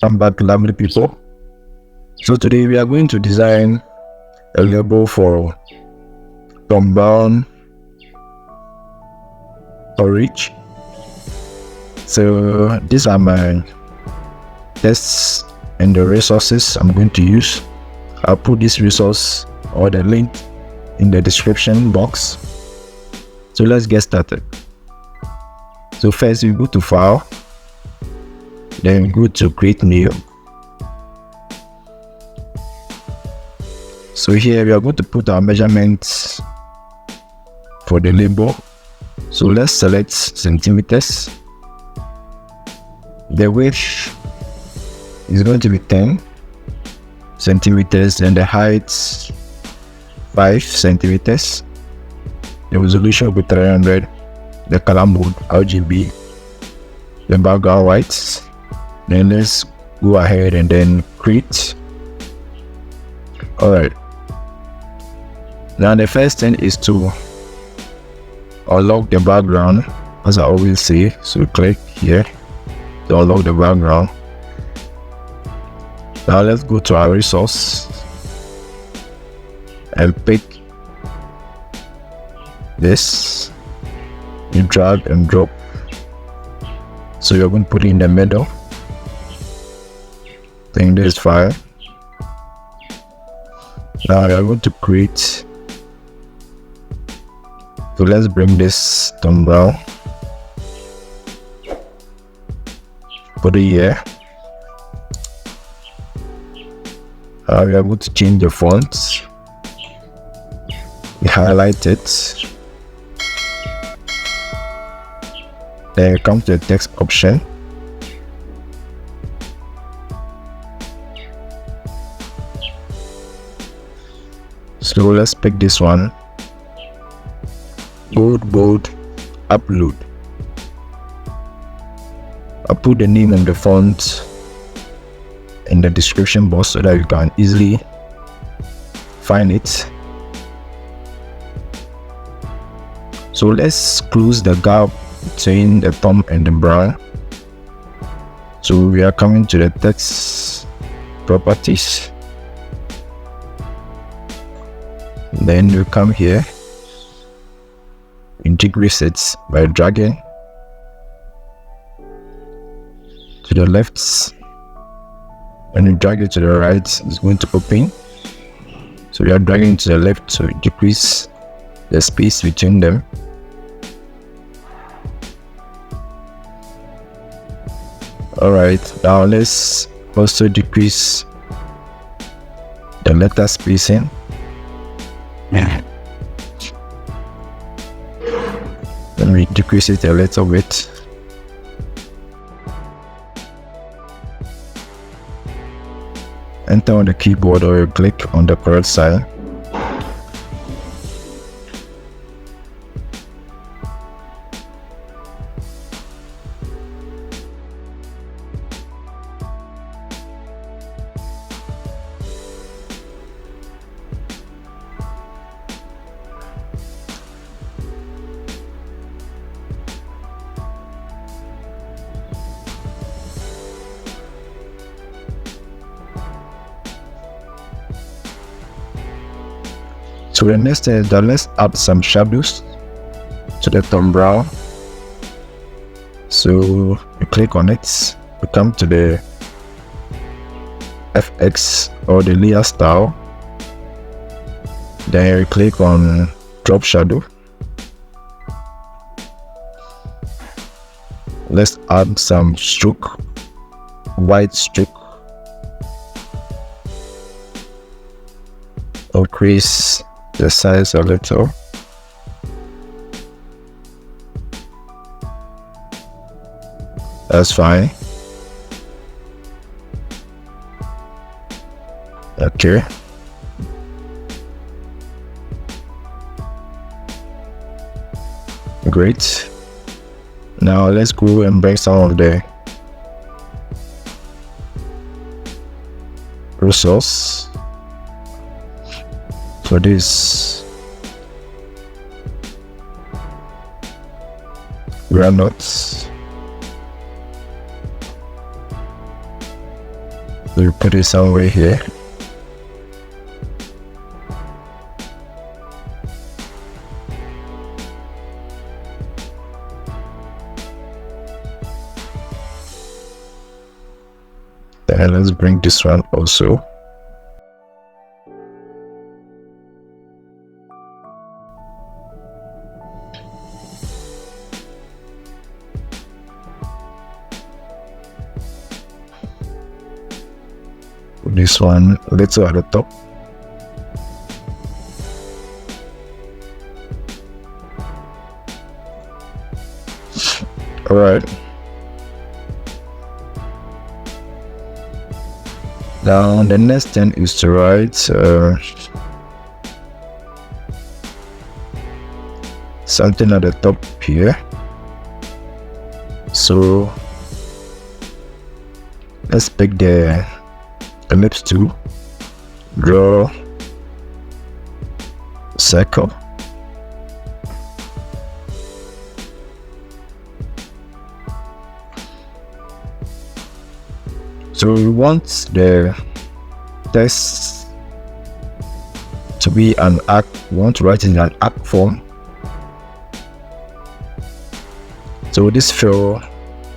Come back, lovely people. So today we are going to design a label for Tom Brown porridge. So these are my tests and the resources I'm going to use. I'll put this resource or the link in the description box. So let's get started. So first we go to File, then go to Create New. So here we are going to put our measurements for the label. So let's select centimeters. The width is going to be 10 centimeters and the height 5 centimeters. The resolution will be 300. The color mode RGB. The background white. Then let's go ahead and then create. Alright. Now the first thing is to unlock the background, as I always say. So click here to unlock the background. Now let's go to our resource and pick this. You drag and drop. So you're going to put it in the middle. Then this file. Now we are going to create. So let's bring this Tom Brown. Put it here. We are going to change the font. We highlight it. Then come to the text option. So let's pick this one. Gobold Uplow. I'll put the name and the font in the description box so that you can easily find it. So let's close the gap between the Tom and the Brown. So we are coming to the text properties. Then we come here, integrate it by dragging to the left. When you drag it to the right, it's going to open. So we are dragging to the left to decrease the space between them. Alright, now let's also decrease the letter spacing. Then we decrease it a little bit. Enter on the keyboard or you click on the correct side. So the next thing is that let's add some shadows to the Tom Brown. So you click on it, you come to the FX or the layer style. Then you click on drop shadow. Let's add some stroke, white stroke. Increase the size a little. That's fine. Okay. Great. Now let's go and bring some of the resource. For this granules. We'll put it somewhere here. Then let's bring this one also. This one little at the top. All right. Now the next thing is to write something at the top here. So let's pick the ellipse tool, draw circle, so we want the text to be an arc. We want to write it in an arc form. So this fill,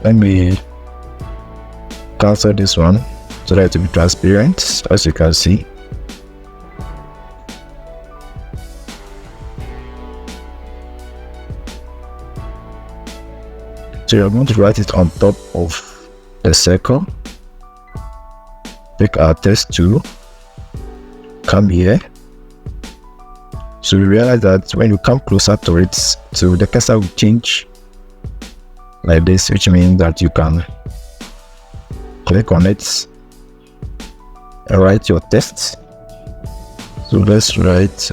let me cancel this one so that it will be transparent, as you can see. So you're going to write it on top of the circle. Pick our text tool, come here. So you realize that when you come closer to it, so the cursor will change like this, which means that you can click on it and write your text. So let's write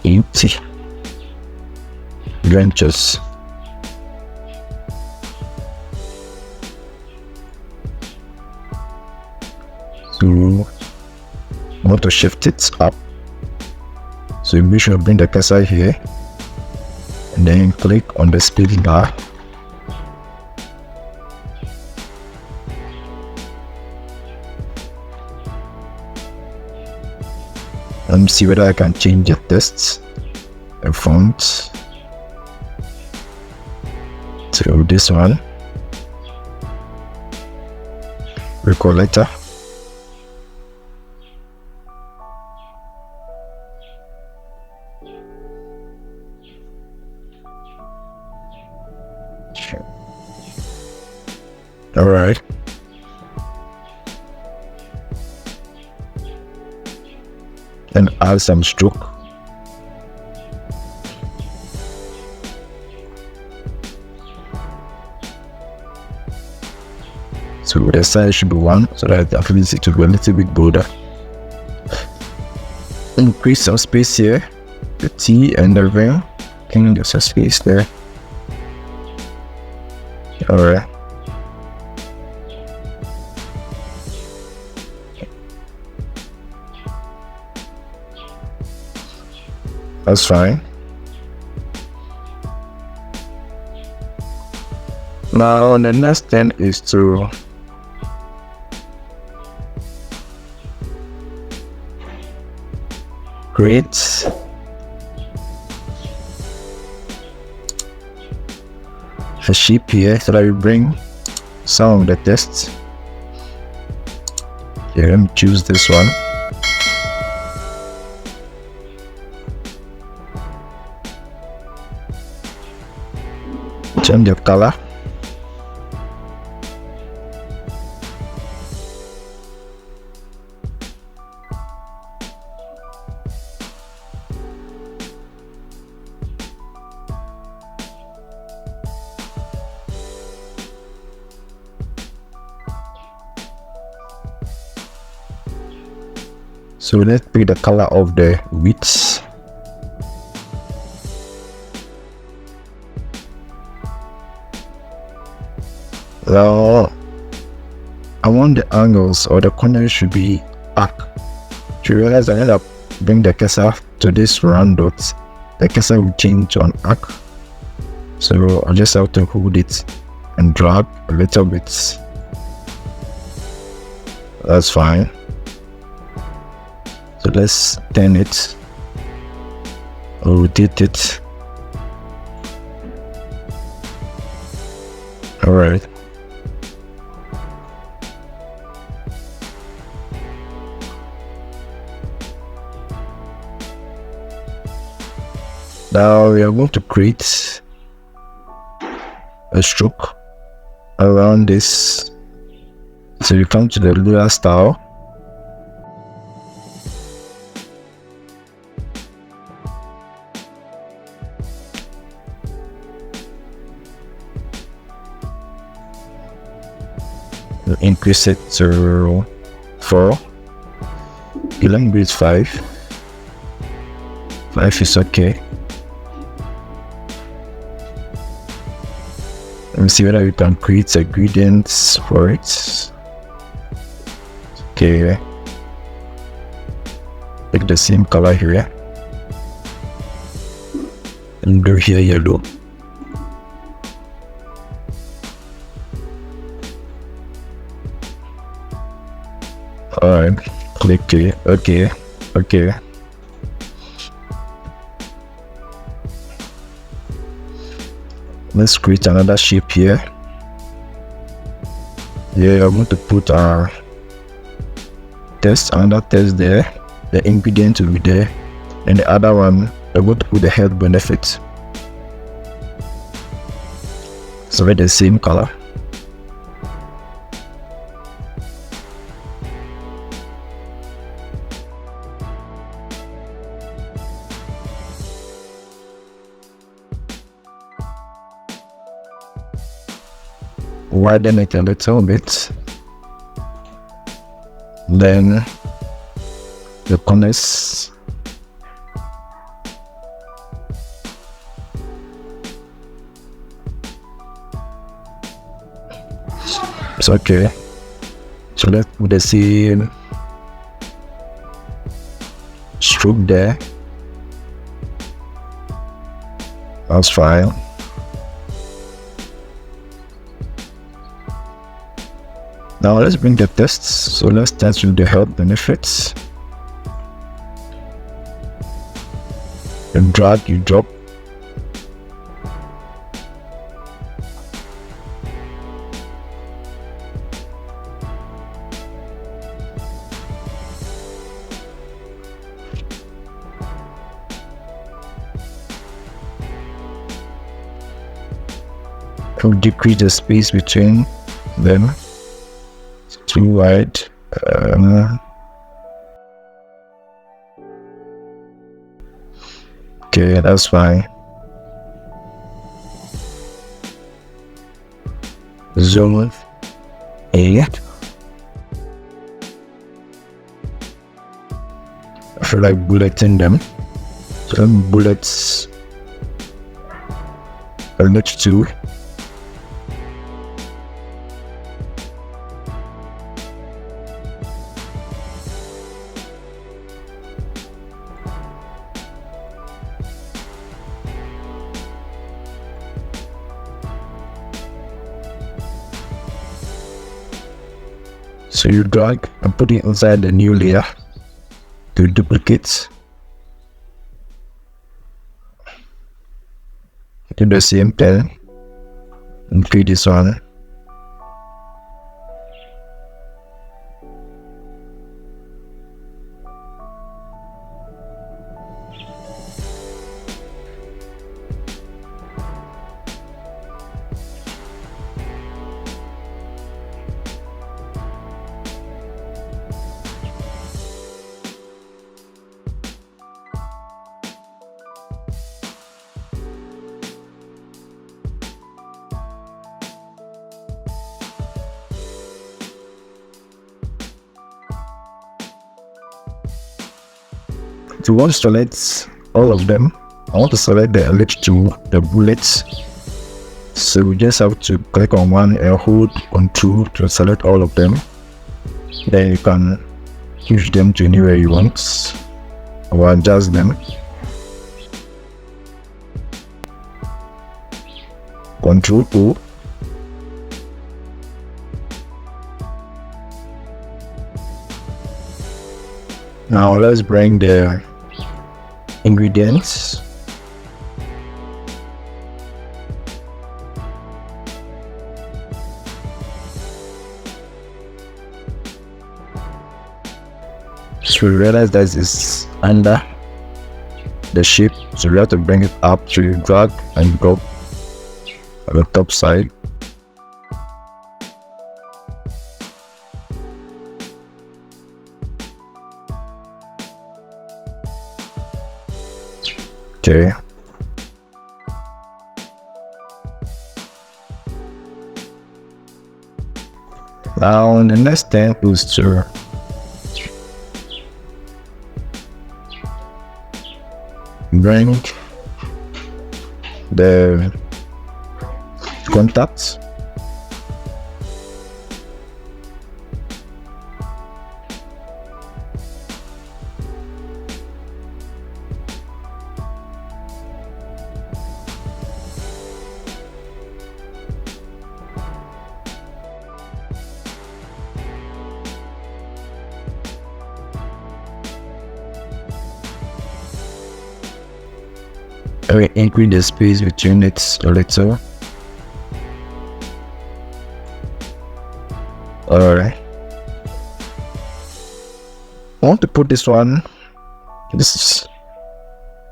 empty branches. So I want to shift it up. So you should bring the cursor here and then click on the space bar. Let me see whether I can change the text, the font to this one, Recoleta. All right. And add some stroke. So the size should be 1, so that at least it will be a little bit bolder. Increase some space here, the T and the V. Can there's a space there. Alright. That's fine. Now the next thing is to create a shape here so that we bring some of the text. Here, let me choose this one. Change the color. So let's pick the color of the width. Now I want the angles or the corners should be arc. To realize I end up bring the cursor to this round dot, the cursor will change to an arc. So I just have to hold it and drag a little bit. That's fine. So let's turn it or rotate it. All right. Now we are going to create a stroke around this. So you come to the ruler style. Increase it to 4. Let me 5. 5 is okay. Let me see whether we can create a gradient for it. Okay. Take the same color here. And do here yellow. Alright. Click here. Okay. Okay. Let's create another shape here. Yeah, I'm going to put our another test there. The ingredient will be there, and the other one I'm going to put the health benefit. So with the same color. Widen it a little bit, then the corners, it's okay. So let's put the same stroke there. That's fine. Now let's bring the tests. So let's start with the health benefits. You drag, you drop. To decrease the space between them. Too wide. Okay, that's fine. Zoom A. I feel like bulleting them. Some bullets. I'll let you do. So you drag and put it inside the new layer to duplicate. Do the same thing and create this one. If you want to select all of them, I want to select the elite to the bullets. So we just have to click on one and hold Ctrl to select all of them. Then you can push them to anywhere you want or adjust them. Ctrl O. Now let's bring the ingredients. So we realize that it's under the shape, so we have to bring it up to drag and drop at the top side. Okay. Now the next step is to bring the contacts. We increase the space between it a little. Alright. I want to put this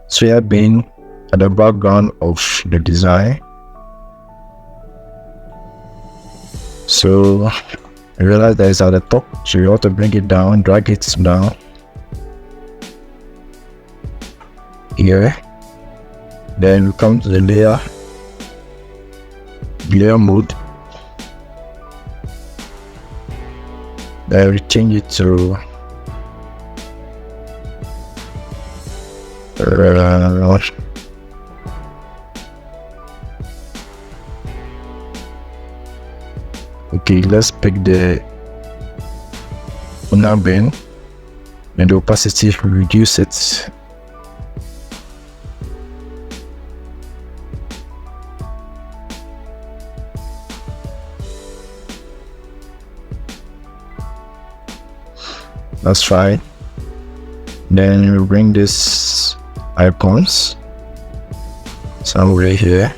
sphere being at the background of the design. So I realize that it's at the top, so you have to bring it down, drag it down here. Then we come to the layer mode. Then we change it to okay, let's pick the inner bin and the opacity, reduce it. That's fine. Then we bring this icons somewhere here.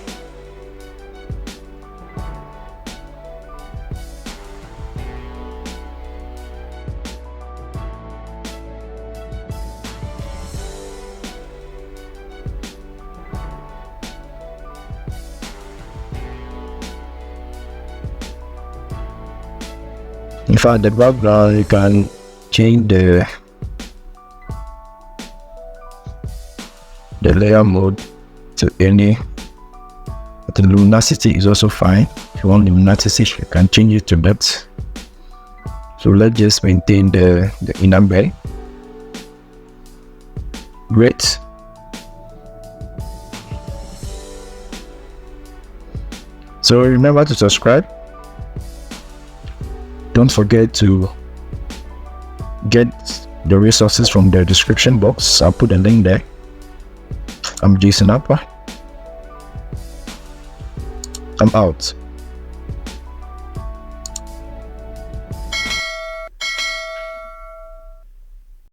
In fact, the background, you can change the layer mode to any. The luminosity is also fine. If you want luminosity, you can change it to that. So let's just maintain the inner bed. Great. So remember to subscribe. Don't forget to get the resources from the description box. I'll put a link there. I'm Jason Upper. I'm out.